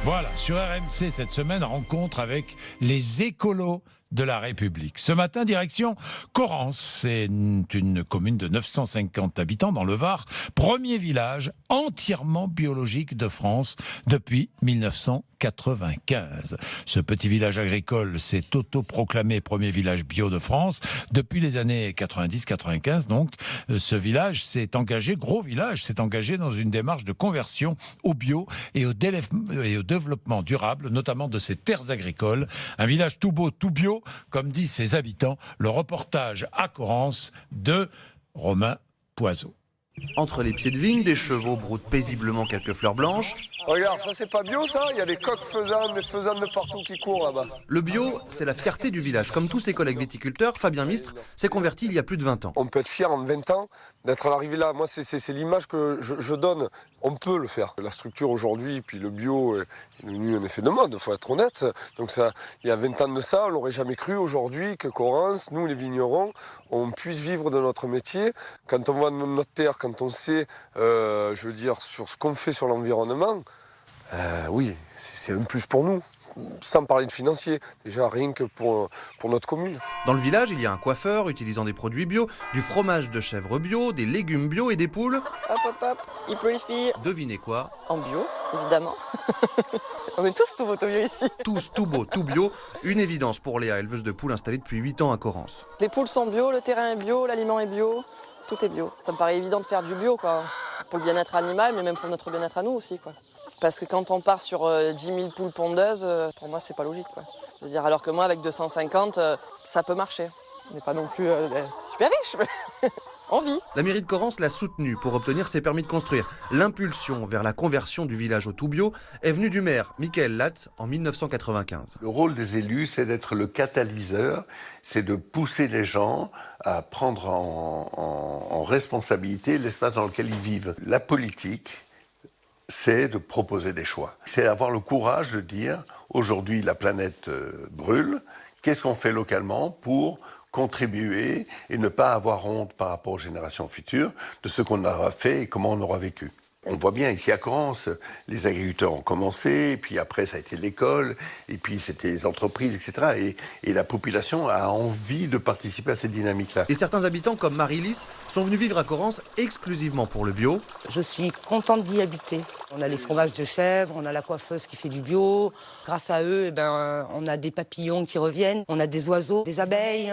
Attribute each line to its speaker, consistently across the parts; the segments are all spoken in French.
Speaker 1: Voilà, sur RMC cette semaine, rencontre avec les écolos de la République. Ce matin, direction Correns, c'est une commune de 950 habitants dans le Var, premier village entièrement biologique de France depuis 1995. Ce petit village agricole s'est autoproclamé premier village bio de France depuis les années 90-95. Donc, ce village s'est engagé, gros village, s'est engagé dans une démarche de conversion au bio et au développement durable, notamment de ses terres agricoles. Un village tout beau, tout bio, comme disent ses habitants. Le reportage à Correns de Romain Poiseau.
Speaker 2: Entre les pieds de vigne, des chevaux broutent paisiblement quelques fleurs blanches.
Speaker 3: Regarde, ça c'est pas bio ça, il y a des coqs faisanes, des faisanes de partout qui courent là-bas.
Speaker 2: Le bio, c'est la fierté du village. Comme tous ses collègues viticulteurs, Fabien Mistre s'est converti il y a plus de 20 ans.
Speaker 3: On peut être fier en 20 ans d'être arrivé là. Moi c'est l'image que je donne. On peut le faire. La structure aujourd'hui, puis le bio est devenu un effet de mode, il faut être honnête. Donc ça, il y a 20 ans de ça, on l'aurait jamais cru aujourd'hui que Correns, nous les vignerons, on puisse vivre de notre métier. Quand on voit notre terre, quand on sait, je veux dire, sur ce qu'on fait sur l'environnement, oui, c'est un plus pour nous. Sans parler de financier, déjà rien que pour notre commune.
Speaker 2: Dans le village, il y a un coiffeur utilisant des produits bio, du fromage de chèvre bio, des légumes bio et des poules.
Speaker 4: Hop, hop, hop, il pleut les filles.
Speaker 2: Devinez quoi?
Speaker 4: En bio, évidemment. On est tous tout beau, tout bio ici.
Speaker 2: Tous tout beau, tout bio. Une évidence pour Léa, éleveuse de poules installée depuis 8 ans à Correns.
Speaker 4: Les poules sont bio, le terrain est bio, l'aliment est bio, tout est bio. Ça me paraît évident de faire du bio, quoi. Pour le bien-être animal, mais même pour notre bien-être à nous aussi, quoi. Parce que quand on part sur 10 000 poules pondeuses, pour moi, c'est pas logique, quoi. Je veux dire, alors que moi, avec 250, ça peut marcher. On n'est pas non plus super riche, mais on vit.
Speaker 2: La mairie de Correns l'a soutenu pour obtenir ses permis de construire. L'impulsion vers la conversion du village au tout bio est venue du maire Michael Latz en 1995.
Speaker 5: Le rôle des élus, c'est d'être le catalyseur, c'est de pousser les gens à prendre en responsabilité l'espace dans lequel ils vivent. La politique, c'est de proposer des choix. C'est avoir le courage de dire, aujourd'hui la planète brûle, qu'est-ce qu'on fait localement pour contribuer et ne pas avoir honte par rapport aux générations futures de ce qu'on aura fait et comment on aura vécu. On voit bien ici à Correns, les agriculteurs ont commencé, et puis après ça a été l'école, et puis c'était les entreprises, etc. Et la population a envie de participer à cette dynamique-là.
Speaker 2: Et certains habitants, comme Marie-Lys, sont venus vivre à Correns exclusivement pour le bio.
Speaker 6: Je suis contente d'y habiter. On a les fromages de chèvre, on a la coiffeuse qui fait du bio. Grâce à eux, on a des papillons qui reviennent, on a des oiseaux, des abeilles.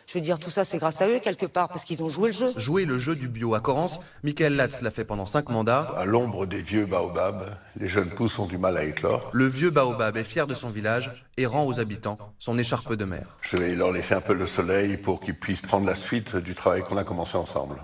Speaker 6: Je veux dire, tout ça, c'est grâce à eux, quelque part, parce qu'ils ont joué le jeu.
Speaker 2: Jouer le jeu du bio à Correns, Michael Latz l'a fait pendant 5 mandats.
Speaker 5: À l'ombre des vieux baobabs, les jeunes pousses ont du mal à éclore.
Speaker 2: Le vieux baobab est fier de son village et rend aux habitants son écharpe de mer.
Speaker 5: Je vais leur laisser un peu le soleil pour qu'ils puissent prendre la suite du travail qu'on a commencé ensemble.